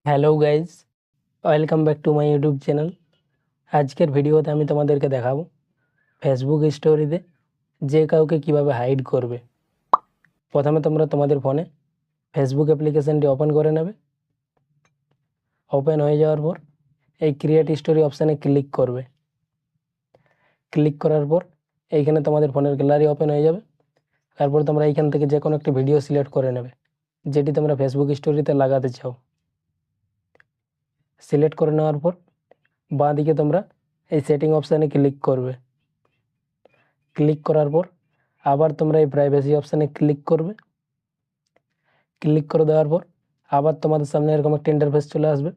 Hello guys, welcome back to my YouTube channel. আজকের ভিডিওতে আমি তোমাদেরকে দেখাবো ফেসবুক স্টোরিতে যে কাউকে কিভাবে হাইড করবে। প্রথমে তোমরা তোমাদের ফোনে ফেসবুক অ্যাপ্লিকেশানটি ওপেন করে নেবে। ওপেন হয়ে যাওয়ার পর এই ক্রিয়েট স্টোরি অপশানে ক্লিক করবে। ক্লিক করার পর এইখানে তোমাদের ফোনের গ্যালারি ওপেন হয়ে যাবে। তারপর তোমরা এইখান থেকে যে কোনো একটি ভিডিও সিলেক্ট করে নেবে যেটি তোমরা ফেসবুক স্টোরিতে লাগাতে চাও। সিলেক্ট করে নেওয়ার পর বাঁ দিকে তোমরা এই সেটিং অপশানে ক্লিক করবে। ক্লিক করার পর আবার তোমরা এই প্রাইভেসি অপশানে ক্লিক করবে। ক্লিক করে দেওয়ার পর আবার তোমাদের সামনে এরকম একটা ইন্টারফেস চলে আসবে।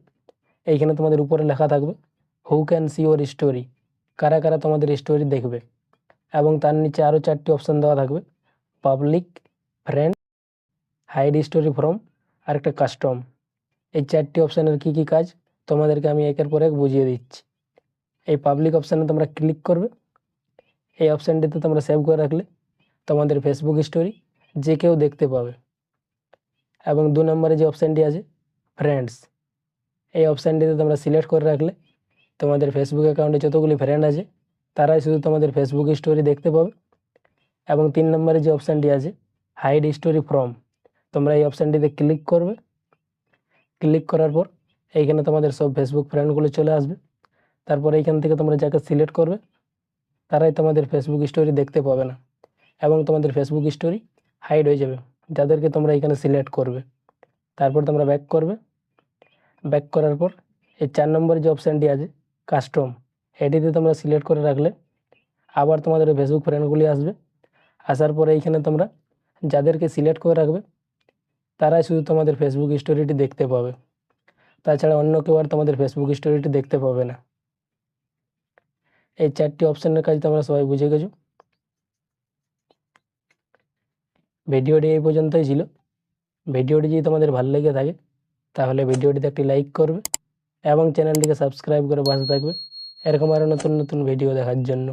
এইখানে তোমাদের উপরে লেখা থাকবে who can see your story, কারা কারা তোমাদের স্টোরি দেখবে। এবং তার নিচে আরও 4টি অপশান দেওয়া থাকবে, public, friend, hide story from আর একটা কাস্টম। এই 4টি অপশানের কী কী কাজ তোমাদেরকে আমি একের পর এক বুঝিয়ে দিচ্ছি। এই পাবলিক অপশানে তোমরা ক্লিক করবে। এই অপশানটিতে তোমরা সেভ করে রাখলে তোমাদের ফেসবুক স্টোরি যে কেউ দেখতে পাবে। এবং 2 নম্বরে যে অপশানটি আছে ফ্রেন্ডস, এই অপশানটিতে তোমরা সিলেক্ট করে রাখলে তোমাদের ফেসবুক অ্যাকাউন্টে যতগুলি ফ্রেন্ড আছে তারাই শুধু তোমাদের ফেসবুক স্টোরি দেখতে পাবে। এবং 3 নম্বরে যে অপশানটি আছে হাইড স্টোরি ফ্রম, তোমরা এই অপশানটিতে ক্লিক করবে। ক্লিক করার পর এইখানে তোমাদের সব ফেসবুক ফ্রেন্ডগুলো চলে আসবে। তারপর এইখান থেকে তোমরা যাকে সিলেক্ট করবে তারাই তোমাদের ফেসবুক স্টোরি দেখতে পাবে না এবং তোমাদের ফেসবুক স্টোরি হাইড হয়ে যাবে যাদেরকে তোমরা এখানে সিলেক্ট করবে। তারপর তোমরা ব্যাক করবে। ব্যাক করার পর এই 4 নম্বরে যে অপশানটি আছে কাস্টম, এটিতে তোমরা সিলেক্ট করে রাখলে আবার তোমাদের ফেসবুক ফ্রেন্ডগুলি আসবে। আসার পরে এইখানে তোমরা যাদেরকে সিলেক্ট করে রাখবে তারাই শুধু তোমাদের ফেসবুক স্টোরিটি দেখতে পাবে, তাছাড়া অন্য কেউ আর তোমাদের ফেসবুক স্টোরিটি দেখতে পাবে না। এই 4টি অপশানের কাজ তোমরা সবাই বুঝে গেছো। ভিডিওটি এই পর্যন্তই ছিল। ভিডিওটি যদি তোমাদের ভালো লেগে থাকে তাহলে ভিডিওটিতে একটি লাইক করবে এবং চ্যানেলটিকে সাবস্ক্রাইব করে পাশে থাকবে এরকম আরও নতুন নতুন ভিডিও দেখার জন্য।